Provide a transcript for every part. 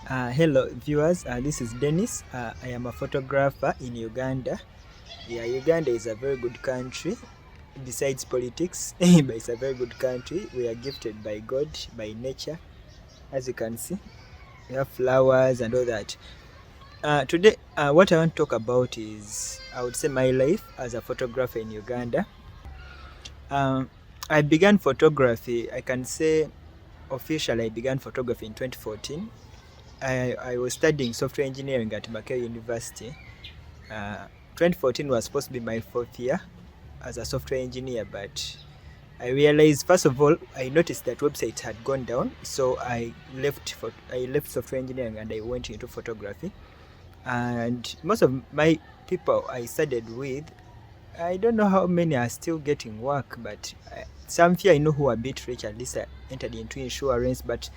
Hello viewers, this is Dennis. I am a photographer in Uganda. Yeah, Uganda is a very good country. Besides politics, but it's a very good country. We are gifted by God, by nature. As you can see, we have flowers and all that. Today, what I want to talk about is, I would say, my life as a photographer in Uganda. Um, I began photography, I can say officially I began photography in 2014. I was studying software engineering at Mackay University. 2014 was supposed to be my fourth year as a software engineer, but I realized, first of all, I noticed that websites had gone down, so I left software engineering and I went into photography. And most of my people I studied with, I don't know how many are still getting work, but some few I know who are a bit rich, at least I entered into insurance, but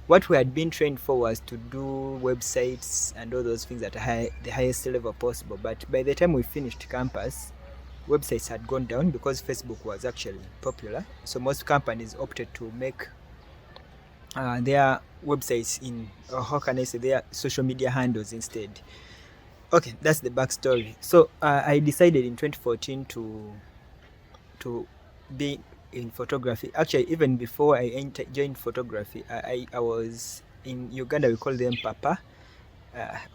what we had been trained for was to do websites and all those things at the highest level possible. But by the time we finished campus, websites had gone down because Facebook was actually popular. So most companies opted to make their websites in, or how can I say, their social media handles instead. Okay, that's the backstory. So I decided in 2014 to be in photography. Actually, even before I joined photography, I was in Uganda. We call them Papa.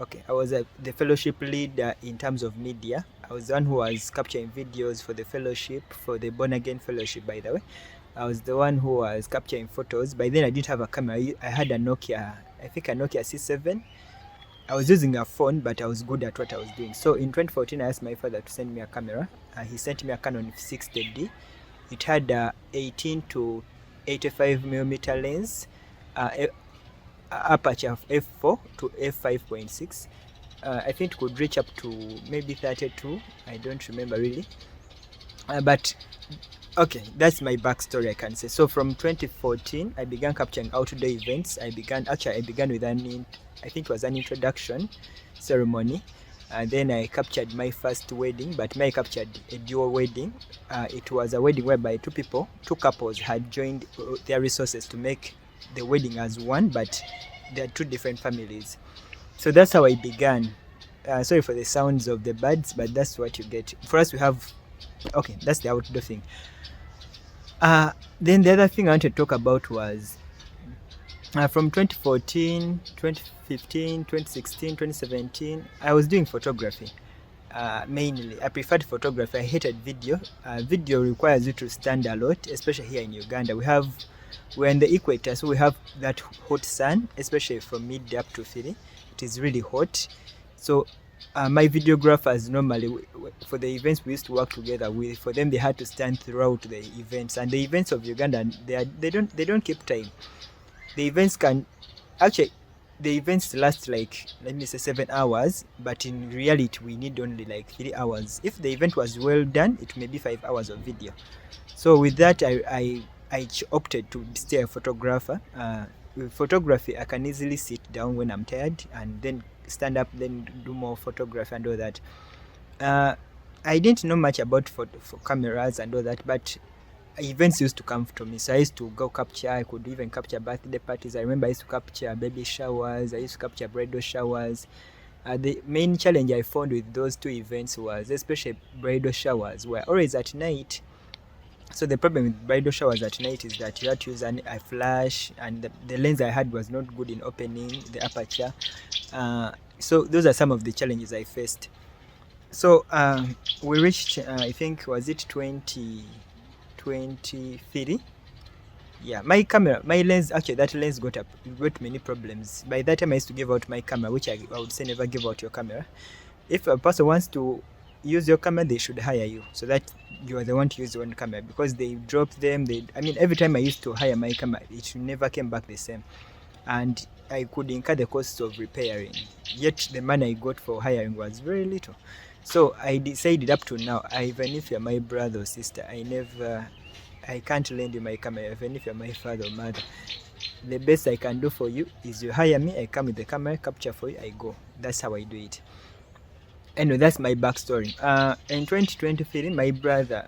Okay, I was the fellowship leader in terms of media. I was the one who was capturing videos for the fellowship, for the Born Again Fellowship, by the way. I was the one who was capturing photos. By then, I didn't have a camera. I had a Nokia, I think a Nokia C7. I was using a phone, but I was good at what I was doing. So in 2014, I asked my father to send me a camera. He sent me a Canon 60D. It had 18 to 85 millimeter lens, aperture of f4 to f5.6. I think it could reach up to maybe 32. I don't remember really. But okay, that's my backstory, I can say. So from 2014, I began capturing outdoor events. I began with I think it was an introduction ceremony. Then I captured my first wedding, but I captured a dual wedding. It was a wedding whereby two couples had joined their resources to make the wedding as one, but they are two different families. So that's how I began. Sorry for the sounds of the birds, but that's what you get. For us, we have, okay, that's the outdoor thing. Then the other thing I want to talk about was from 2014, 2015, 2016, 2017, I was doing photography. Mainly, I preferred photography. I hated video. Video requires you to stand a lot, especially here in Uganda. We're in the equator, so we have that hot sun, especially from midday up to 3. It is really hot. So my videographers normally, for the events we used to work together with, for them they had to stand throughout the events. And the events of Uganda, they don't keep time. The events last like, let me say, 7 hours, but in reality we need only like 3 hours. If the event was well done, it may be 5 hours of video. So with that, I opted to stay a photographer. With photography, I can easily sit down when I'm tired and then stand up, then do more photography and all that. I didn't know much about for cameras and all that, but events used to come to me, so I used to go capture. I could even capture birthday parties. I remember I used to capture baby showers. I used to capture bridal showers. The main challenge I found with those two events was, especially bridal showers, were always at night. So the problem with bridal showers at night is that you have to use a flash, and the lens I had was not good in opening the aperture. So those are some of the challenges I faced. So we reached, I think, was it 2023? Yeah, my lens, actually that lens got many problems. By that time I used to give out my camera, which I would say never give out your camera. If a person wants to use your camera, they should hire you, so that you are the one to use your own camera, because they drop them. Every time I used to hire my camera, it never came back the same, and I could incur the costs of repairing, yet the money I got for hiring was very little. So I decided, up to now, even if you're my brother or sister, I can't lend you my camera. Even if you're my father or mother, the best I can do for you is you hire me, I come with the camera, capture for you, I go. That's how I do it. Anyway, that's my backstory. In 2023, my brother,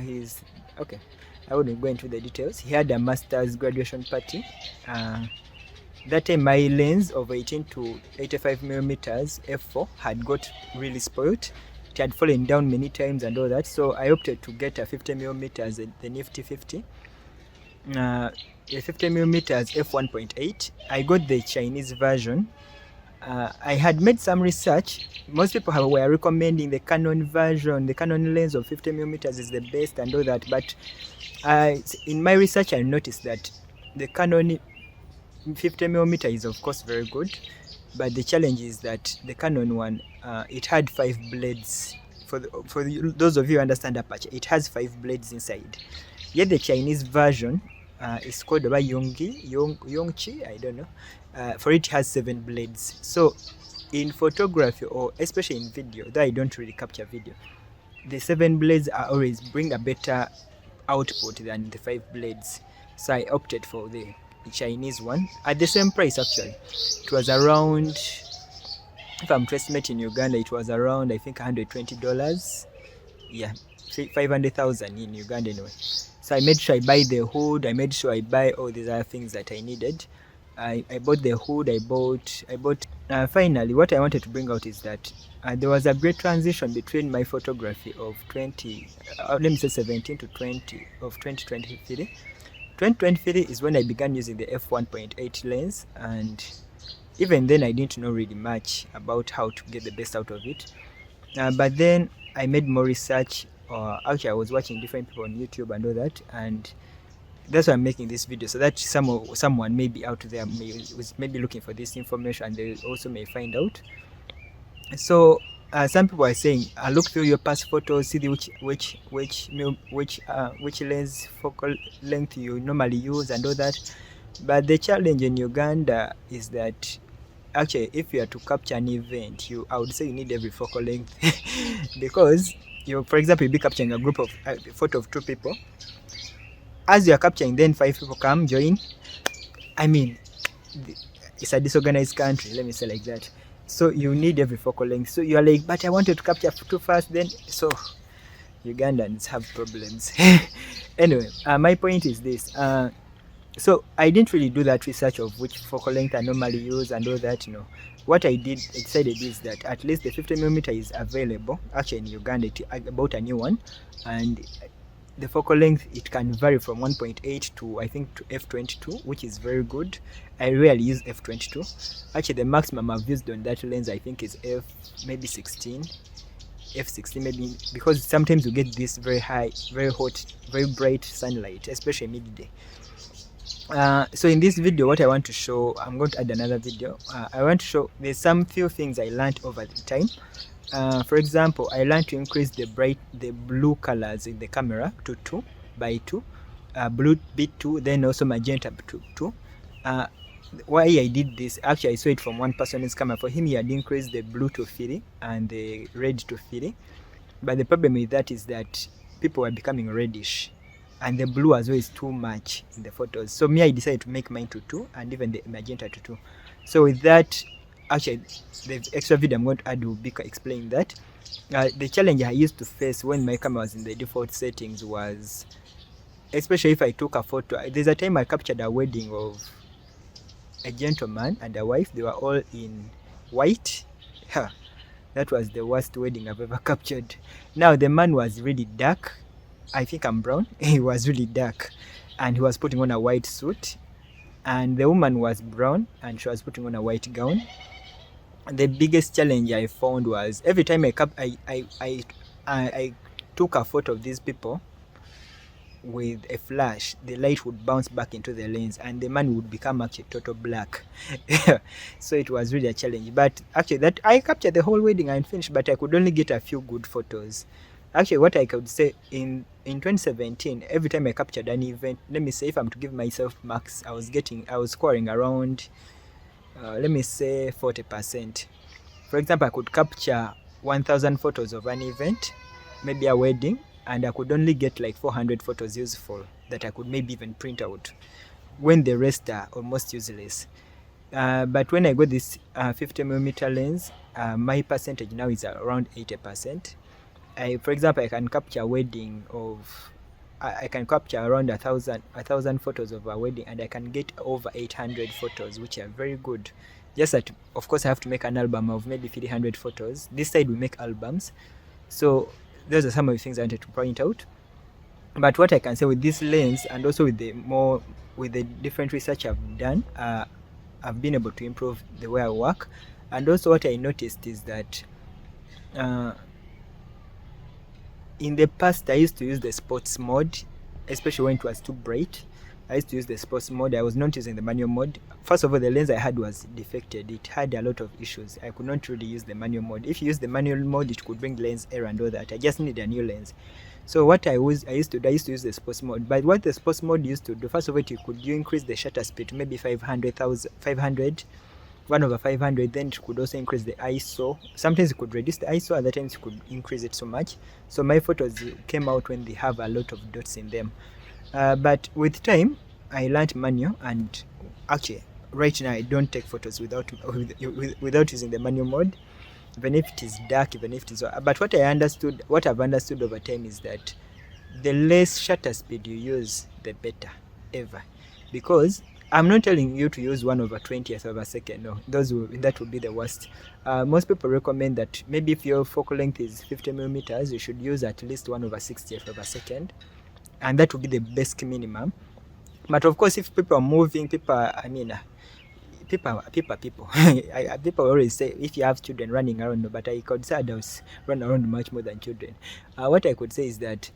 he's okay. I wouldn't go into the details. He had a master's graduation party. That time my lens of 18 to 85 millimeters f4 had got really spoiled. It had fallen down many times and all that, so I opted to get a 50 millimeters, the Nifty 50. A 50 millimeters f1.8. I got the Chinese version. I had made some research. Most people were recommending the Canon version. The Canon lens of 50 millimeters is the best and all that, but in my research I noticed that the Canon 50 millimeter is of course very good, but the challenge is that the Canon one, it had 5 blades. For those of you who understand aperture, it has 5 blades inside. Yet the Chinese version is called Yongqi, I don't know. For it has 7 blades. So in photography, or especially in video, though I don't really capture video, the 7 blades are always bring a better output than the 5 blades. So I opted for the Chinese one at the same price. Actually, it was around, if I'm to estimate in Uganda, it was around I think $120. Yeah, 500,000 in Uganda anyway. So I made sure I buy the hood. I made sure I buy all these other things that I needed. I bought the hood. I bought. Finally, what I wanted to bring out is that there was a great transition between my photography of 17 to 20 of 2023. 2023 is when I began using the f1.8 lens, and even then I didn't know really much about how to get the best out of it. But then I made more research. Actually, I was watching different people on YouTube and all that, and that's why I'm making this video, so that someone maybe out there was maybe looking for this information, and they also may find out. So some people are saying, look through your past photos, see which lens focal length you normally use and all that. But the challenge in Uganda is that actually, if you are to capture an event, I would say you need every focal length because for example, you'll be capturing a group of photo of 2 people. As you are capturing, then 5 people come join. I mean, it's a disorganized country, let me say like that. So you need every focal length. So you are like, but I wanted to capture too fast. Then so Ugandans have problems. Anyway, my point is this. So I didn't really do that research of which focal length I normally use and all that. What I decided is that at least the 50 millimeter is available. Actually, in Uganda, I bought a new one, and the focal length, it can vary from 1.8 to I think to f22, which is very good. I rarely use f22. Actually, the maximum I've used on that lens I think is f16 maybe, because sometimes you get this very high, very hot, very bright sunlight, especially midday. So in this video, what I want to show, I'm going to add another video. I want to show there's some few things I learned over the time. For example, I learned to increase the blue colors in the camera to 2 by 2, blue bit 2, then also magenta to 2. Why I did this, actually I saw it from one person's camera. For him, he had increased the blue to 3 and the red to 3. But the problem with that is that people were becoming reddish, and the blue as well is too much in the photos. So me, I decided to make mine to 2 and even the magenta to 2. So with that, actually the extra video I'm going to add will be explaining that. The challenge I used to face when my camera was in the default settings was, especially if I took a photo, there's a time I captured a wedding of a gentleman and a wife. They were all in white. That was the worst wedding I've ever captured. Now the man was really dark. I think I'm brown. He was really dark, and he was putting on a white suit, and the woman was brown and she was putting on a white gown. The biggest challenge I found was every time I took a photo of these people with a flash, the light would bounce back into the lens and the man would become actually total black. So it was really a challenge. But actually, that I captured the whole wedding and finished, but I could only get a few good photos. Actually, what I could say in 2017, every time I captured an event, let me say if I'm to give myself marks, I was scoring around let me say 40%. For example, I could capture 1,000 photos of an event, maybe a wedding, and I could only get like 400 photos useful that I could maybe even print out, when the rest are almost useless. But when I got this 50mm lens, my percentage now is around 80%. For example, I can capture a wedding of I can capture around a thousand photos of a wedding, and I can get over 800 photos, which are very good. Just that, of course, I have to make an album of maybe 300 photos. This side we make albums. So those are some of the things I wanted to point out. But what I can say with this lens, and also with the different research I've done, I've been able to improve the way I work. And also what I noticed is that in the past I used to use the sports mode, especially when it was too bright. I used to use the sports mode. I was not using the manual mode. First of all, the lens I had was defected. It had a lot of issues. I could not really use the manual mode. If you use the manual mode, it could bring lens error and all that. I just needed a new lens. So what I used to use the sports mode. But what the sports mode used to do, first of all, you increase the shutter speed to maybe 500, 1/500. Then it could also increase the ISO. Sometimes you could reduce the ISO, other times you could increase it so much. So my photos came out when they have a lot of dots in them. But with time, I learned manual, and actually right now I don't take photos without using the manual mode, even if it is dark, even if it is. But what I've understood over time is that the less shutter speed you use, the better ever. Because I'm not telling you to use 1/20th of a second. No, that would be the worst. Most people recommend that maybe if your focal length is 50 millimeters, you should use at least 1/60th of a second, and that would be the best minimum. But of course, if people are moving, people people always say if you have children running around, but I could say adults run around much more than children. What I could say is that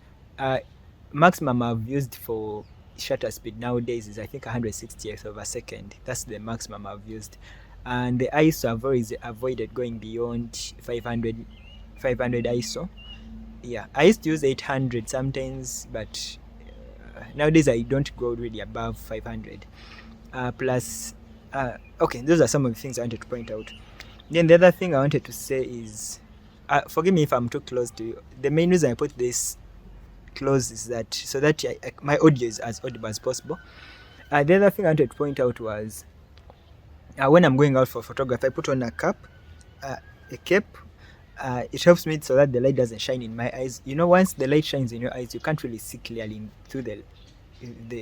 maximum I've used for shutter speed nowadays is I think 160th of a second. That's the maximum I've used, and the ISO I've always avoided going beyond 500 ISO. Yeah, I used to use 800 sometimes, but nowadays I don't go really above 500. Okay, those are some of the things I wanted to point out. Then the other thing I wanted to say is, forgive me if I'm too close to you. The main reason I put this close is that so that my audio is as audible as possible. The other thing I wanted to point out was when I'm going out for photography, I put on a cap. It helps me so that the light doesn't shine in my eyes. Once the light shines in your eyes, you can't really see clearly through the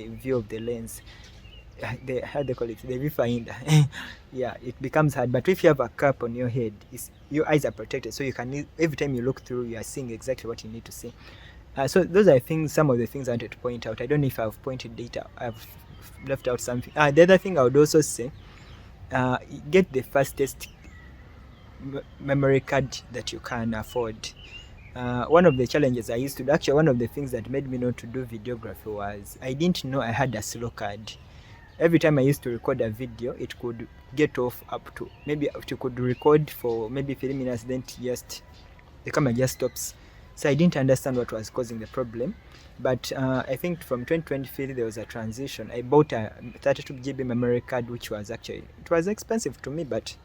view of the lens. How they call it, the viewfinder. Yeah, it becomes hard. But if you have a cap on your head, your eyes are protected, so you can, every time you look through, you are seeing exactly what you need to see. So those are some of the things I wanted to point out. I don't know if I've pointed data, I've left out something. The other thing I would also say, get the fastest memory card that you can afford. One of the challenges I used to do, actually one of the things that made me not to do videography was I didn't know I had a slow card. Every time I used to record a video, it could get off up to, maybe you could record for maybe 3 minutes, then the camera just stops. So I didn't understand what was causing the problem. But I think from 2023 there was a transition. I bought a 32 GB memory card, which was it was expensive to me, but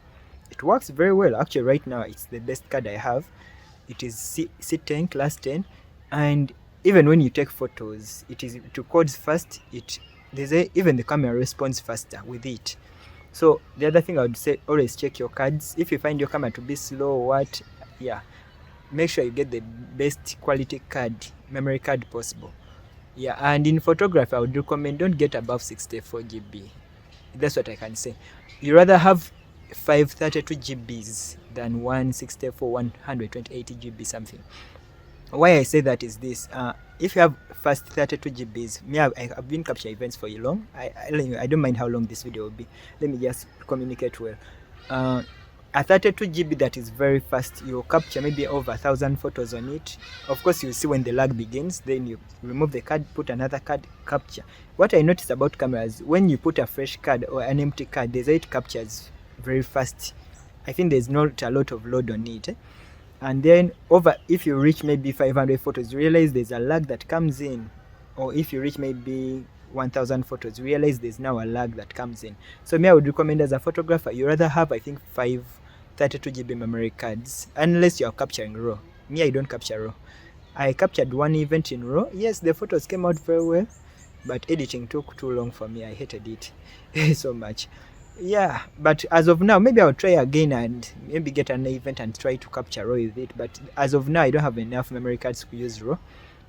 it works very well. Actually right now it's the best card I have. It is C10 class 10, and even when you take photos, it records fast. Even the camera responds faster with it. So the other thing I would say, always check your cards. If you find your camera to be slow, make sure you get the best quality memory card possible. Yeah, and in photography I would recommend don't get above 64 GB. That's what I can say. You rather have 532 GBs than 164, 128 GB something. Why I say that is this: if you have fast 32 GBs, I've been capturing events for you long. I don't mind how long this video will be. Let me just communicate well. A 32 GB that is very fast, you'll capture maybe over 1,000 photos on it. Of course, you'll see when the lag begins. Then you remove the card, put another card, capture. What I noticed about cameras, when you put a fresh card or an empty card, it captures very fast. I think there's not a lot of load on it. And then if you reach maybe 500 photos, you realize there's a lag that comes in. Or if you reach maybe 1,000 photos, you realize there's now a lag that comes in. So I would recommend as a photographer, you rather have, I think, 5 32 GB memory cards, unless you're capturing RAW. I don't capture RAW. I captured one event in RAW. Yes, the photos came out very well, but editing took too long for me. I hated it so much. Yeah, but as of now, maybe I'll try again and maybe get an event and try to capture RAW with it. But as of now, I don't have enough memory cards to use RAW.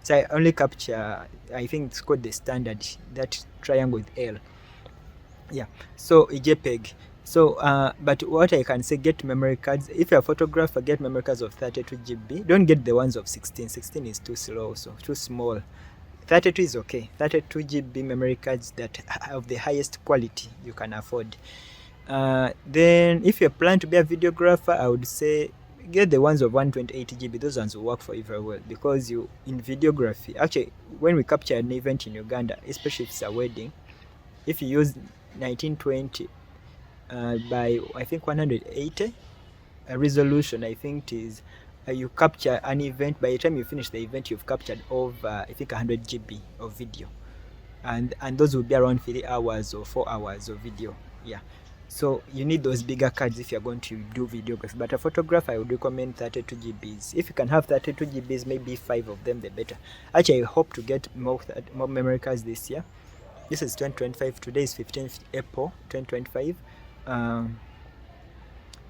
So I only capture, I think it's called the standard, that triangle with L. Yeah, so a JPEG. So but what I can say, get memory cards. If you're a photographer, get memory cards of 32 GB. Don't get the ones of 16. 16 is too slow, so too small. 32 is okay. 32 GB memory cards that have the highest quality you can afford. Then if you plan to be a videographer, I would say get the ones of 128 GB. Those ones will work for you very well, because you, in videography, actually when we capture an event in Uganda, especially if it's a wedding, if you use 1920 by I think 180 resolution, I think it is, you capture an event. By the time you finish the event, you've captured over I think 100 GB of video, and those will be around 3 hours or 4 hours of video. Yeah, so you need those bigger cards if you're going to do videography. But a photographer, I would recommend 32 GBs. If you can have 32 GBs, maybe 5 of them, the better. Actually, I hope to get more memory cards this year. This is 2025. Today is 15th April 2025.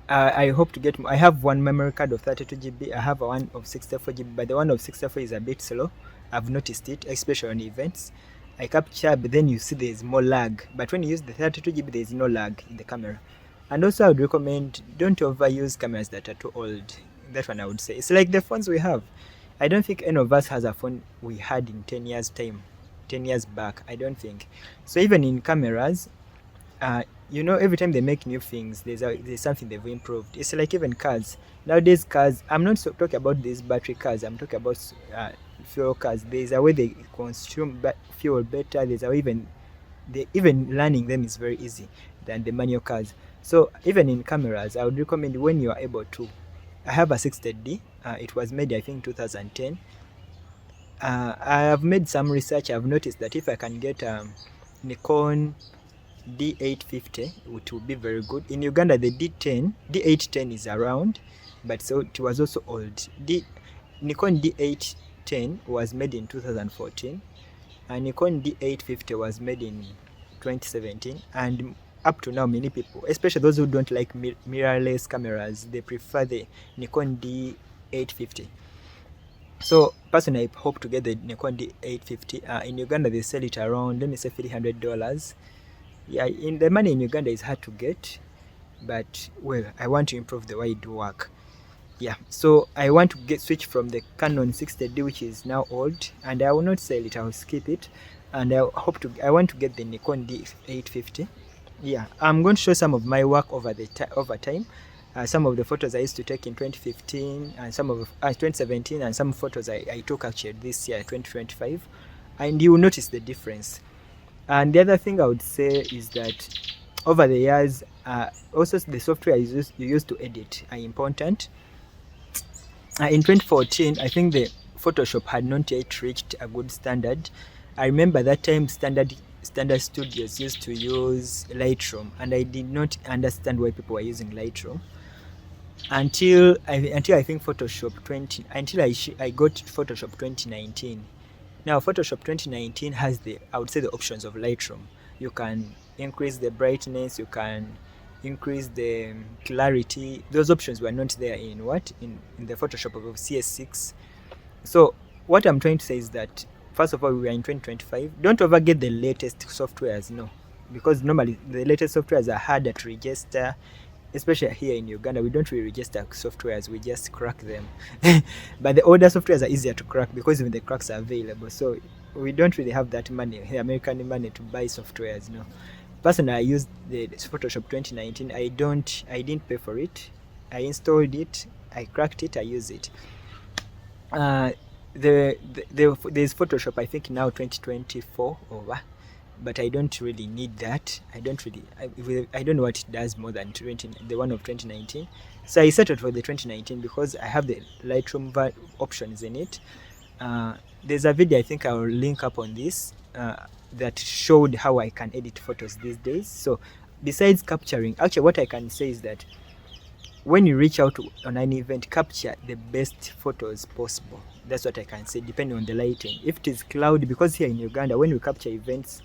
I hope to get. I have one memory card of 32 GB. I have one of 64 GB, but the one of 64 is a bit slow. I've noticed it, especially on events. I capture, but then you see there's more lag. But when you use the 32 GB, there's no lag in the camera. And also, I would recommend, don't overuse cameras that are too old. That one I would say. It's like the phones we have. I don't think any of us has a phone we had in 10 years time, 10 years back. I don't think. So even in cameras, you know, every time they make new things, there's something they've improved. It's like even cars. Nowadays, cars, I'm not talking about these battery cars. I'm talking about fuel cars. There's a way they consume fuel better. There's a way even learning them is very easy than the manual cars. So even in cameras, I would recommend, when you are able to. I have a 60D. It was made, I think, 2010. I have made some research. I've noticed that if I can get Nikon D850, it will be very good. In Uganda, the D810 is around, but so it was also old. Nikon D810 was made in 2014, and Nikon D850 was made in 2017. And up to now, many people, especially those who don't like mirrorless cameras, they prefer the Nikon D850. So personally, I hope to get the Nikon D850. In Uganda, they sell it around, let me say, $300. Yeah, in the money in Uganda is hard to get, but well, I want to improve the way it work. Yeah, so I want to switch from the Canon 60D, which is now old, and I will not sell it. I will skip it, and I want to get the Nikon D850. Yeah, I'm going to show some of my work over time. Some of the photos I used to take in 2015, and some of 2017, and some photos I took actually this year, 2025, and you will notice the difference. And the other thing I would say is that over the years, also the software you used to edit are important. In 2014, I think the Photoshop had not yet reached a good standard. I remember that time standard studios used to use Lightroom, and I did not understand why people were using Lightroom until I think Photoshop I got Photoshop 2019. Now Photoshop 2019 has I would say the options of Lightroom. You can increase the brightness, you can increase the clarity. Those options were not there in the Photoshop of CS6. So what I'm trying to say is that, first of all, we are in 2025. Don't overget the latest softwares, no, because normally the latest softwares are harder to register. Especially here in Uganda, we don't really register softwares, we just crack them. But the older softwares are easier to crack because even the cracks are available. So we don't really have that money, American money, to buy softwares. No. Personally, I used the Photoshop 2019. I didn't pay for it. I installed it, I cracked it, I use it. There's Photoshop, I think now 2024 over. But I don't really need that. I don't know what it does more than the one of 2019. So I settled for the 2019 because I have the Lightroom options in it. There's a video I think I will link up on this that showed how I can edit photos these days. So besides capturing, actually what I can say is that when you reach out on an event, capture the best photos possible. That's what I can say, depending on the lighting. If it is cloudy, because here in Uganda, when we capture events,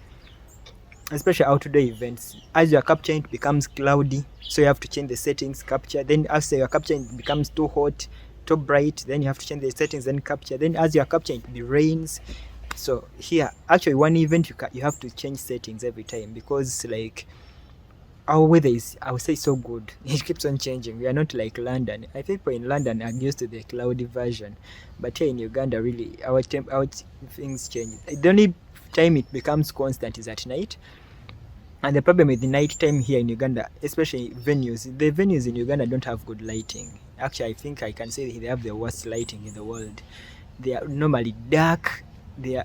especially outdoor events, as you are capturing, it becomes cloudy, so you have to change the settings, capture. Then after you are capturing, it becomes too hot, top bright, then you have to change the settings, then capture, then as you are capturing it rains. So here actually one event you have to change settings every time, because like our weather is, I would say, so good. It keeps on changing. We are not like London. I think people in London are used to the cloudy version, but here in Uganda, really, our things change. The only time it becomes constant is at night. And the problem with the night time here in Uganda, especially venues, the venues in Uganda don't have good lighting. Actually, I think I can say they have the worst lighting in the world. They are normally dark. They are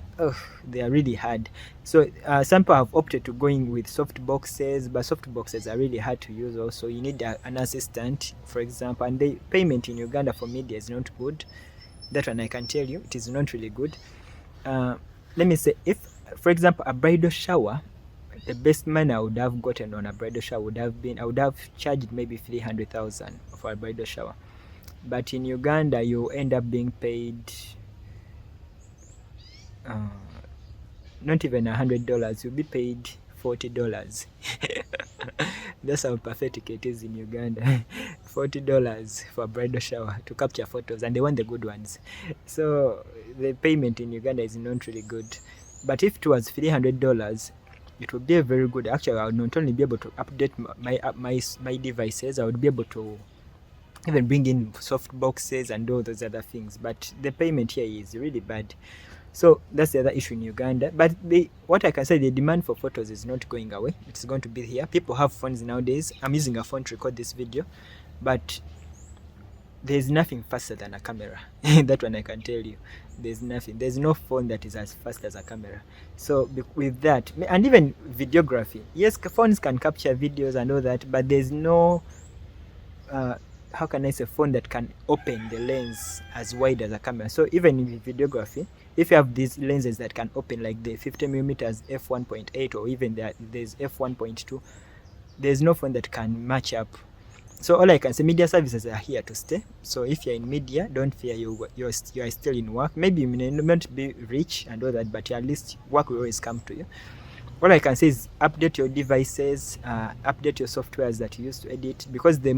really hard. So some people have opted to going with soft boxes, but soft boxes are really hard to use also. You need an assistant, for example, and the payment in Uganda for media is not good. That one I can tell you, it is not really good. Let me say, if, for example, a bridal shower, the best money I would have gotten on a bridal shower would have been, I would have charged maybe 300,000 for a bridal shower. But in Uganda, you end up being paid not even $100. You'll be paid $40. That's how pathetic it is in Uganda. $40 for a bridal shower to capture photos, and they want the good ones. So the payment in Uganda is not really good. But if it was $300, it would be a very good. Actually, I would not only be able to update my devices, I would be able to even bring in soft boxes and all those other things. But the payment here is really bad. So that's the other issue in Uganda. But what I can say, the demand for photos is not going away. It's going to be here. People have phones nowadays. I'm using a phone to record this video, but there's nothing faster than a camera. That one I can tell you. There's nothing. There's no phone that is as fast as a camera. So with that, and even videography, yes, phones can capture videos and all that, but there's no how can I say, phone that can open the lens as wide as a camera. So even in videography, if you have these lenses that can open, like the 50mm f1.8, or even there's f1.2, there's no phone that can match up. So all I can say, media services are here to stay. So if you're in media, don't fear, you are still in work. Maybe you may not be rich and all that, but at least work will always come to you. All I can say is update your devices, update your softwares that you use to edit, because the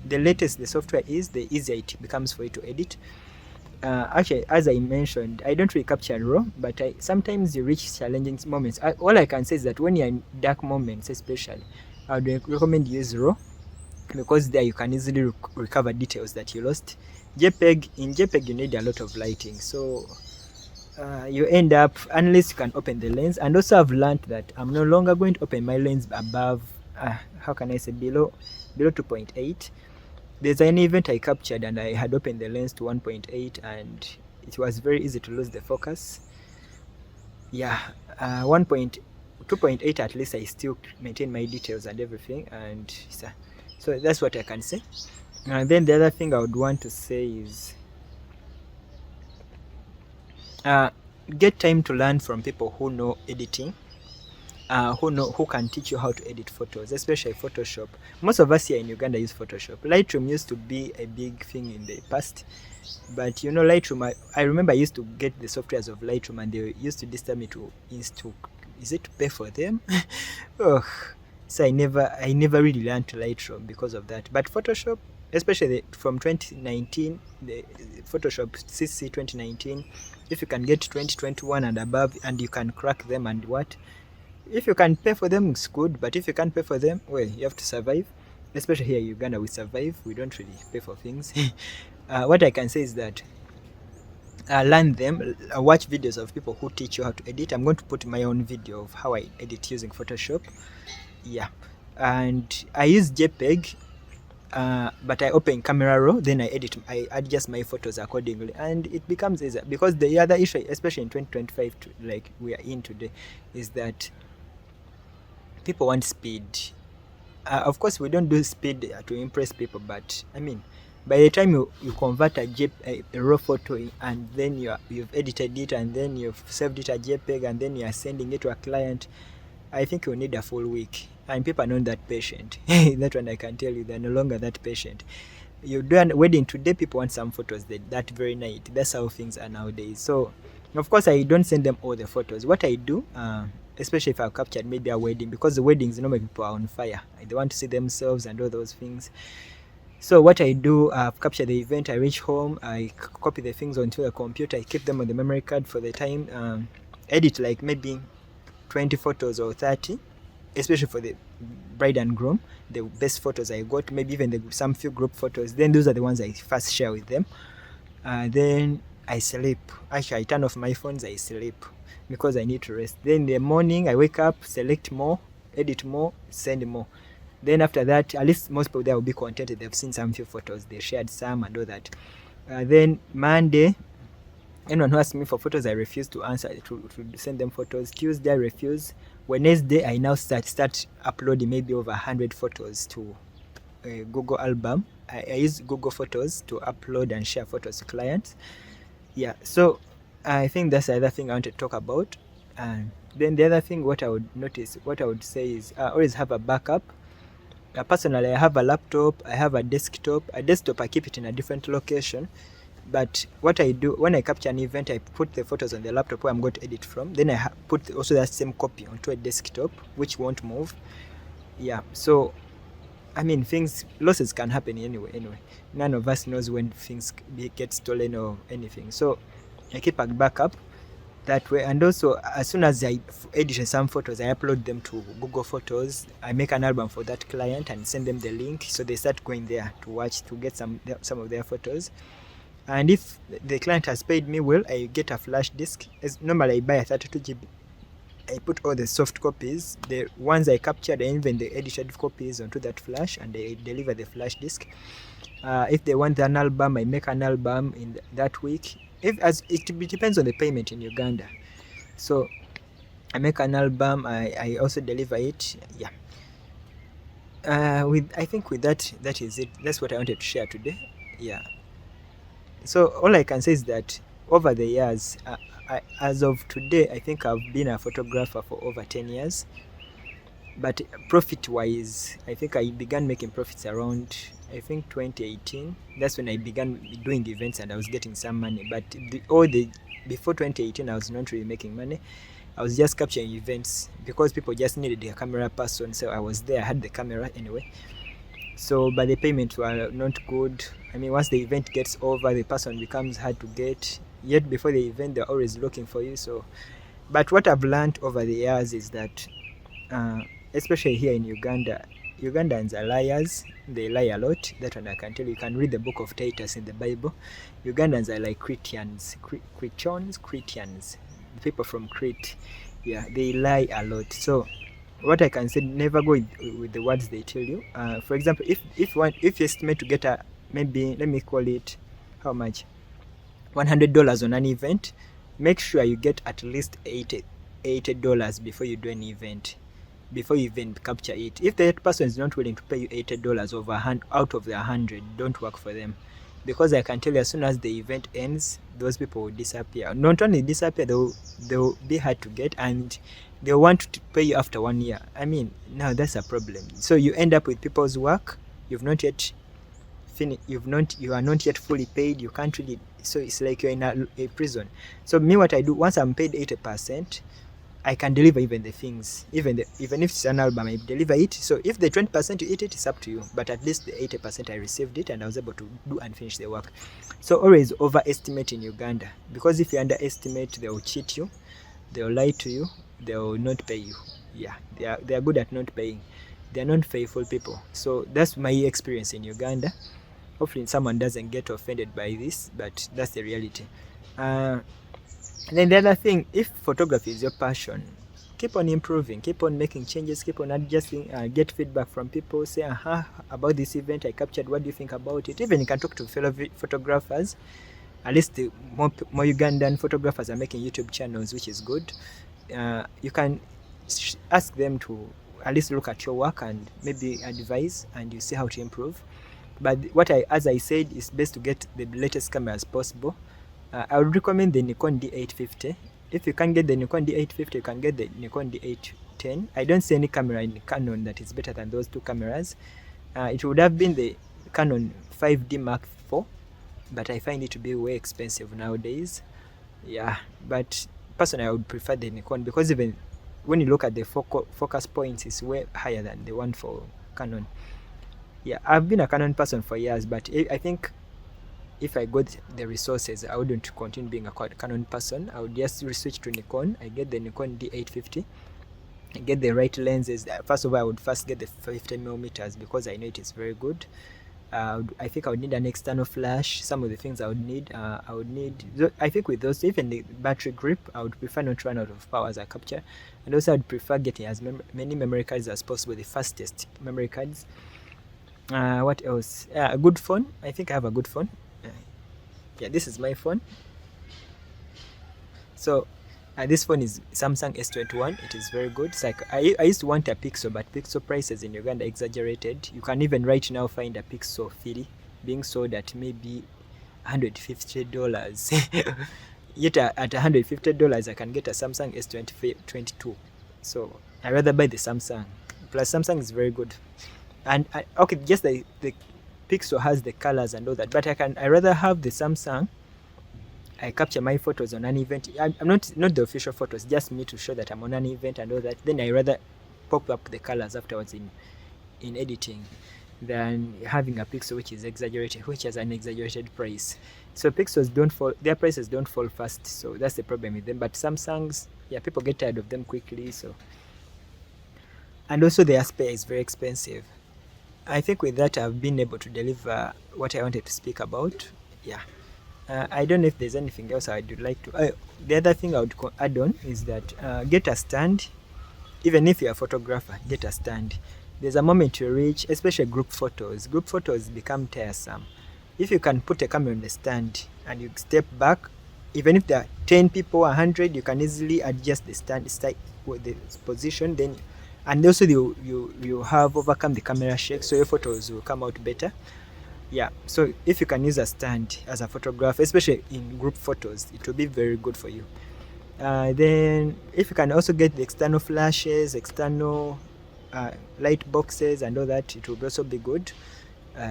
latest the software is, the easier it becomes for you to edit. Actually, as I mentioned, I don't really capture raw, but sometimes you reach challenging moments. All I can say is that when you're in dark moments, especially, I would recommend you use raw, because there you can easily recover details that you lost. In JPEG you need a lot of lighting, so you end up, unless you can open the lens. And also I've learned that I'm no longer going to open my lens above how can I say, below 2.8. There's an event I captured and I had opened the lens to 1.8, and it was very easy to lose the focus. Yeah, 2.8 at least I still maintain my details and everything, and so that's what I can say. And then the other thing I would want to say is get time to learn from people who know editing, who can teach you how to edit photos, especially Photoshop. Most of us here in Uganda use Photoshop. Lightroom used to be a big thing in the past, but you know, Lightroom, I remember I used to get the softwares of Lightroom, and they used to disturb me to pay for them. So I never really learned Lightroom because of that. But Photoshop, especially from 2019, the Photoshop CC 2019, if you can get 2021 and above, and you can crack them, and if you can pay for them, it's good. But if you can't pay for them, well, you have to survive. Especially here in Uganda, we survive. We don't really pay for things. What I can say is that learn them, watch videos of people who teach you how to edit. I'm going to put my own video of how I edit using Photoshop. Yeah, and I use JPEG, but I open Camera Raw, then I adjust my photos accordingly, and it becomes easier. Because the other issue, especially in 2025, like we are in today, is that people want speed. Of course, we don't do speed to impress people, but I mean, by the time you convert a raw photo, and then you've edited it, and then you've saved it as JPEG, and then you are sending it to a client, I think you need a full week, and people are not that patient. That one I can tell you, they're no longer that patient. You do a wedding today, people want some photos that very night. That's how things are nowadays. So, of course, I don't send them all the photos. What I do, especially if I've captured maybe a wedding, because the weddings, normally people are on fire. They want to see themselves and all those things. So what I do, I've captured the event, I reach home, I copy the things onto a computer, I keep them on the memory card for the time, edit like maybe 20 photos or 30, especially for the bride and groom, the best photos I got, maybe even some few group photos. Then those are the ones I first share with them. Then I sleep. Actually, I turn off my phones, I sleep because I need to rest. Then in the morning, I wake up, select more, edit more, send more. Then after that, at least most people there will be contented. They've seen some few photos, they shared some and all that. Then Monday, anyone who asks me for photos, I refuse to answer to send them photos. Tuesday, I refuse. Wednesday, I now start uploading maybe over 100 photos to Google album. I use Google Photos to upload and share photos to clients. Yeah, so I think that's the other thing I want to talk about. And then the other thing, what I would say is always have a backup. Personally, I have a laptop, I have a desktop. A desktop, I keep it in a different location. But what I do, when I capture an event, I put the photos on the laptop where I'm going to edit from. Then I put also that same copy onto a desktop, which won't move. Yeah, so I mean, losses can happen anyway. None of us knows when things get stolen or anything. So I keep a backup that way. And also, as soon as I edit some photos, I upload them to Google Photos. I make an album for that client and send them the link, so they start going there to watch, to get some of their photos. And if the client has paid me well, I get a flash disk. Normally, I buy a 32 GB. I put all the soft copies, the ones I captured, and even the edited copies onto that flash, and I deliver the flash disk. If they want an album, I make an album in that week. It depends on the payment in Uganda. So I make an album, I also deliver it. Yeah. I think with that is it. That's what I wanted to share today. Yeah. So all I can say is that over the years, as of today, I think I've been a photographer for over 10 years. But profit-wise, I think I began making profits around, I think 2018. That's when I began doing events and I was getting some money. But before 2018, I was not really making money. I was just capturing events because people just needed a camera person. So I was there, I had the camera anyway. So, but the payments were not good. I mean, once the event gets over, the person becomes hard to get. Yet before the event, they're always looking for you. So, but what I've learned over the years is that, especially here in Uganda, Ugandans are liars. They lie a lot. That one I can tell you. You can read the book of Titus in the Bible. Ugandans are like Cretians. The people from Crete. Yeah, they lie a lot. So what I can say, never go with the words they tell you. For example, if you estimate to get maybe, let me call it, how much, $100 on an event, make sure you get at least $80 before you do an event, before you even capture it. If the person is not willing to pay you $80 out of the 100, don't work for them, because I can tell you, as soon as the event ends, those people will disappear. Not only disappear, they'll be hard to get, and they want to pay you after 1 year. I mean, now that's a problem. So you end up with people's work, you've not yet finished, you are not yet fully paid, you can't really, so it's like you're in a prison. So me, what I do, once I'm paid 80%, I can deliver even the things, even if it's an album, I deliver it. So if the 20% you eat it, it's up to you, but at least the 80% I received it and I was able to do and finish the work. So always overestimate in Uganda, because if you underestimate, they will cheat you, they will lie to you, they will not pay you. Yeah, they are good at not paying. They are not faithful people. So that's my experience in Uganda. Hopefully someone doesn't get offended by this, but that's the reality. And then the other thing, if photography is your passion, keep on improving, keep on making changes, keep on adjusting, get feedback from people, say, about this event I captured, what do you think about it? Even you can talk to fellow photographers. At least more Ugandan photographers are making YouTube channels, which is good. You can ask them to at least look at your work and maybe advise, and you see how to improve. But as I said, it's best to get the latest camera as possible. I would recommend the Nikon D850. If you can't get the Nikon D850, you can get the Nikon D810. I don't see any camera in Canon that is better than those two cameras. It would have been the Canon 5D Mark IV, but I find it to be way expensive nowadays. Yeah, but personally I would prefer the Nikon, because even when you look at the focus points, it's way higher than the one for Canon. Yeah, I've been a Canon person for years, but I think if I got the resources, I wouldn't continue being a Canon person. I would just switch to Nikon. I get the Nikon D850. I get the right lenses. First of all, I would first get the 50mm because I know it is very good. I think I would need an external flash. Some of the things I would need, I think with those, even the battery grip, I would prefer not to run out of power as I capture. And also I'd prefer getting as many memory cards as possible, the fastest memory cards. What else? A good phone. I think I have a good phone. Yeah, this is my phone. So this phone is Samsung S21. It is very good. It's like I used to want a Pixel, but Pixel prices in Uganda exaggerated. You can even right now find a Pixel 3 being sold at maybe $150. Yet at $150, I can get a Samsung S22. So I rather buy the Samsung. Plus Samsung is very good. And okay, just the Pixel has the colors and all that, but I rather have the Samsung. I capture my photos on an event. I'm not the official photos, just me to show that I'm on an event and all that. Then I rather pop up the colors afterwards in editing than having a Pixel which is exaggerated, which has an exaggerated price. So Pixels don't fall, their prices don't fall fast. So that's the problem with them. But Samsungs, yeah, people get tired of them quickly. So, and also their spare is very expensive. I think with that I've been able to deliver what I wanted to speak about. Yeah. I don't know if there's anything else I would like to. The other thing I would add on is that get a stand. Even if you're a photographer, get a stand. There's a moment you reach, especially group photos. Group photos become tiresome. If you can put a camera on the stand and you step back, even if there are 10 people, 100, you can easily adjust the stand with the position. Then, and also you have overcome the camera shake, so your photos will come out better. Yeah, so if you can use a stand as a photographer, especially in group photos, it will be very good for you. Then if you can also get the external flashes, external light boxes and all that, it will also be good.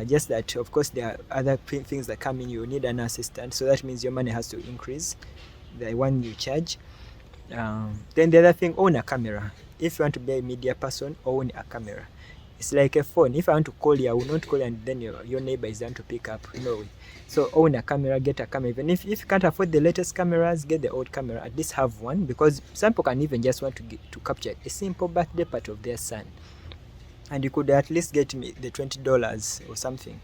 Just that, of course, there are other things that come in. You need an assistant, so that means your money has to increase, the one you charge. Then the other thing, own a camera. If you want to be a media person, own a camera. It's like a phone. If I want to call you, I will not call you and then your neighbor is there to pick up. No way. So own a camera, get a camera. Even if you can't afford the latest cameras, get the old camera. At least have one, because some people can even just want to capture a simple birthday party of their son. And you could at least get me the $20 or something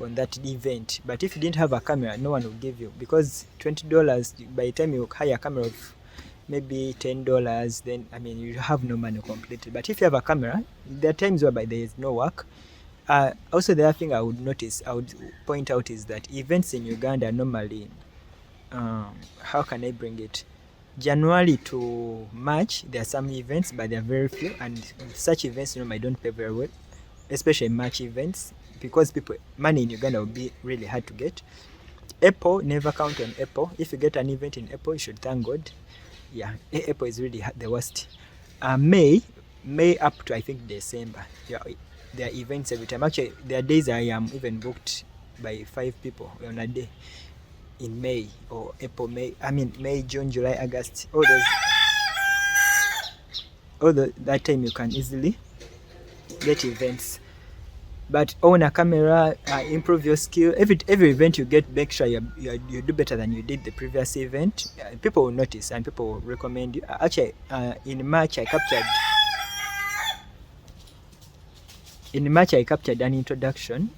on that event. But if you didn't have a camera, no one will give you, because $20, by the time you hire a camera of maybe $10, then I mean you have no money completely. But if you have a camera, there are times whereby there is no work. Also, the other thing I would point out is that events in Uganda normally, how can I bring it? January to March, there are some events, but they are very few, and such events normally don't pay very well, especially March events, because money in Uganda will be really hard to get. April, never count on April. If you get an event in April, you should thank God. Yeah, April is really the worst. May up to I think December. Yeah, there are events every time. Actually, there are days I am even booked by 5 people on a day in May or April, May, June, July, August. That time you can easily get events. But own a camera, improve your skill. Every event you get, make sure you do better than you did the previous event. People will notice and people will recommend you. Actually, in March I captured an introduction,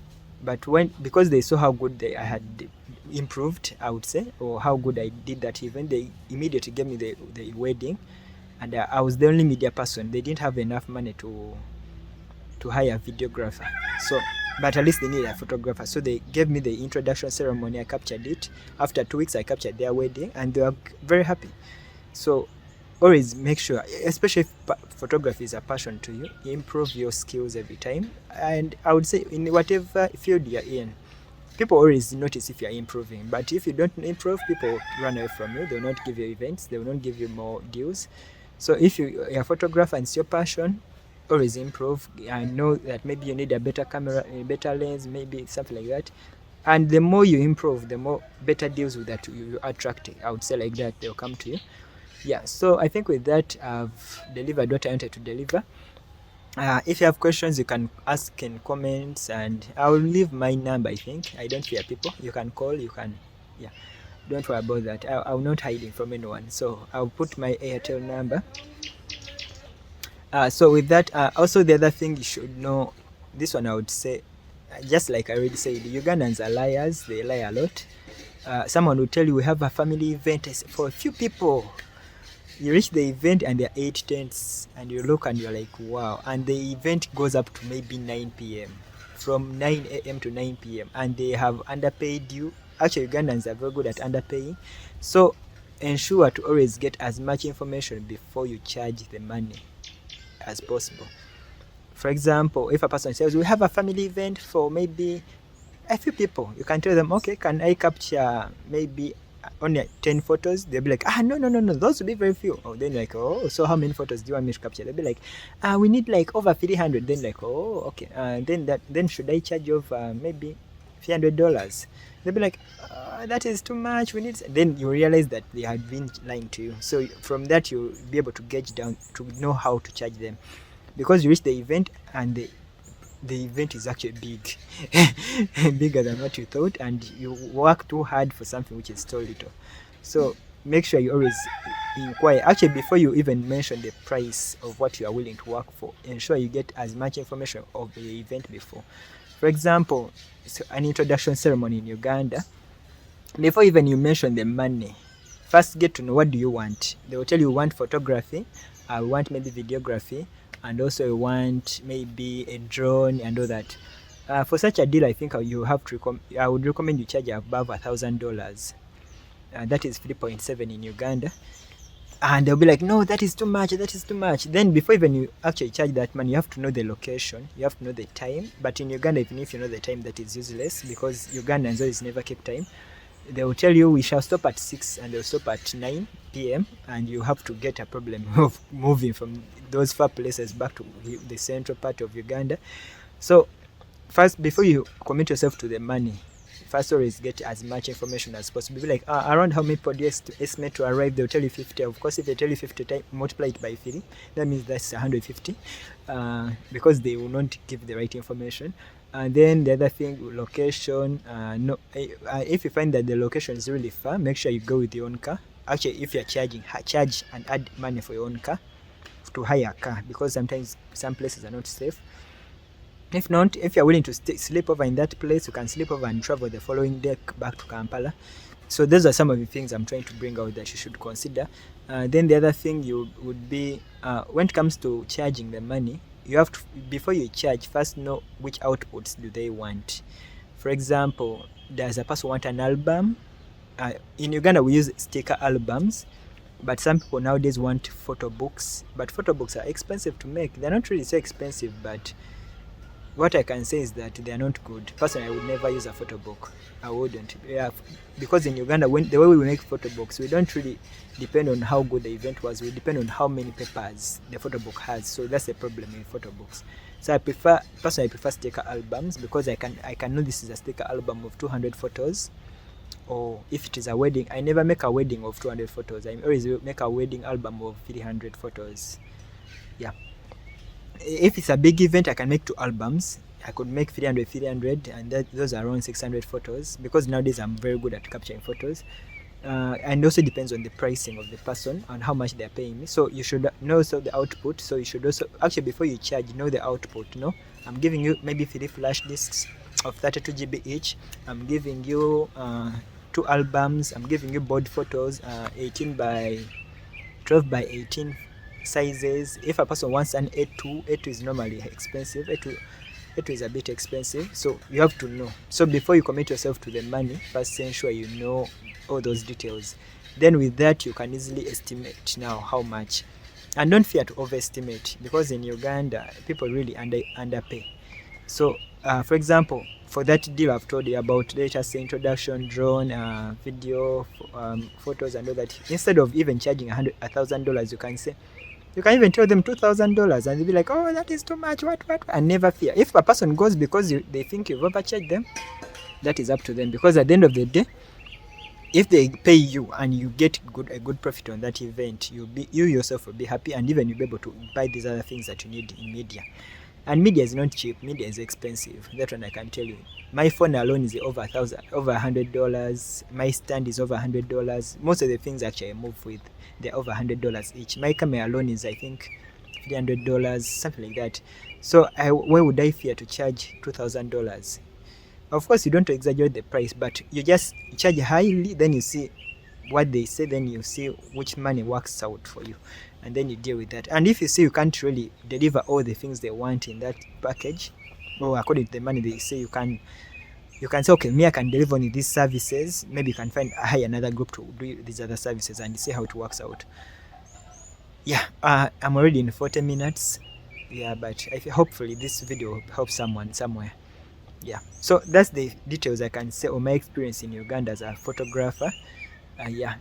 but because they saw how good I had improved, I would say, or how good I did that event, they immediately gave me the wedding, and I was the only media person. They didn't have enough money to hire a videographer, so but at least they needed a photographer, so they gave me the introduction ceremony. I captured it. After 2 weeks I captured their wedding and they were very happy. So always make sure, especially if photography is a passion to you, improve your skills every time. And I would say in whatever field you're in, people always notice if you're improving, but if you don't improve, people run away from you. They will not give you events, they will not give you more deals. So if you're a photographer and it's your passion, always improve. I know that maybe you need a better camera, a better lens, maybe something like that. And the more you improve, the more better deals that you attract. I would say like that, they'll come to you. Yeah, so I think with that I've delivered what I wanted to deliver. If you have questions, you can ask in comments, and I'll leave my number. I think I don't fear people. You can call. You can, yeah. Don't worry about that. I'm not hiding from anyone. So I'll put my Airtel number. So with that, also the other thing you should know, this one I would say, just like I already said, Ugandans are liars. They lie a lot. Someone will tell you we have a family event for a few people. You reach the event and there are 8 tents, and you look and you're like, wow. And the event goes up to maybe 9 p.m. From 9 a.m. to 9 p.m. and they have underpaid you. Actually, Ugandans are very good at underpaying. So ensure to always get as much information before you charge the money as possible. For example, if a person says we have a family event for maybe a few people, you can tell them, okay, can I capture maybe only 10 photos? They'll be like, no, those will be very few. Oh, then like, oh, so how many photos do you want me to capture? They'll be like, we need like over 300. Then like, oh, okay. Then should I charge you maybe $300? They'll be like, that is too much. We need. Then you realize that they had been lying to you. So from that, you'll be able to gauge down to know how to charge them, because you reach the event and the event is actually big, bigger than what you thought, and you work too hard for something which is so little. So make sure you always inquire. Actually, before you even mention the price of what you are willing to work for, ensure you get as much information of the event before. For example, an introduction ceremony in Uganda, before even you mention the money, first get to know what do you want. They will tell you want photography, I want maybe videography, and also you want maybe a drone and all that. For such a deal, I think you have to I would recommend you charge above $1,000. That is 3.7 in Uganda. And they'll be like, no, that is too much, that is too much. Then before even you actually charge that money, you have to know the location, you have to know the time. But in Uganda, even if you know the time, that is useless, because Ugandans always never keep time. They will tell you we shall stop at 6 and they'll stop at 9 p.m. and you have to get a problem of moving from those far places back to the central part of Uganda. So first, before you commit yourself to the money, first always get as much information as possible. Be like, around how many people do you estimate to arrive? They'll tell you 50. Of course, if they tell you 50, multiply it by 3, that means that's 150, because they will not give the right information. And then the other thing, location. If you find that the location is really far, make sure you go with your own car. Actually, if you're charging, charge and add money for your own car to hire a car, because sometimes some places are not safe. If not, if you're willing to sleep over in that place, you can sleep over and travel the following day back to Kampala. So those are some of the things I'm trying to bring out that you should consider. Then the other thing would be, when it comes to charging the money, you have to, before you charge, first know which outputs do they want. For example, does a person want an album? In Uganda, we use sticker albums, but some people nowadays want photo books. But photo books are expensive to make. They're not really so expensive, but what I can say is that they are not good. Personally, I would never use a photo book. I wouldn't. Yeah, because in Uganda, the way we make photo books, we don't really depend on how good the event was. We depend on how many papers the photo book has. So that's the problem with photo books. So I prefer sticker albums, because I can know this is a sticker album of 200 photos. Or if it is a wedding, I never make a wedding of 200 photos. I always make a wedding album of 300 photos. Yeah. If it's a big event, I can make 2 albums. I could make 300, and those are around 600 photos, because nowadays I'm very good at capturing photos. And also depends on the pricing of the person and how much they're paying me. So you should know also the output. So you should also, actually, before you charge, know the output. I'm giving you maybe 3 flash discs of 32 GB each. I'm giving you 2 albums. I'm giving you board photos, 18 by 12 by 18 sizes. If a person wants an A2 is normally expensive. A2 is a bit expensive, so you have to know. So before you commit yourself to the money, first ensure you know all those details. Then with that, you can easily estimate now how much. And don't fear to overestimate, because in Uganda, people really underpay. So for example, for that deal I've told you about, let us say introduction, drone, video, photos and all that, instead of even charging $1,000, you can even tell them $2,000, and they'll be like, oh, that is too much, what, and never fear. If a person goes because they think you've overcharged them, that is up to them, because at the end of the day, if they pay you and you get a good profit on that event, you yourself will be happy, and even you'll be able to buy these other things that you need in media. And media is not cheap. Media is expensive. That one I can tell you. My phone alone is over $100. My stand is over $100. Most of the things actually I move with, they're over $100 each. My camera alone is, I think, $300, something like that. So why would I fear to charge $2,000? Of course, you don't exaggerate the price, but you just charge highly, then you see what they say, then you see which money works out for you, and then you deal with that. And if you see you can't really deliver all the things they want in that package, or according to the money they say you can say, okay, me, I can deliver only these services. Maybe you can hire another group to do these other services, and see how it works out. Yeah, I'm already in 40 minutes. Yeah, but hopefully this video will help someone somewhere. Yeah, so that's the details I can say on my experience in Uganda as a photographer. Yeah.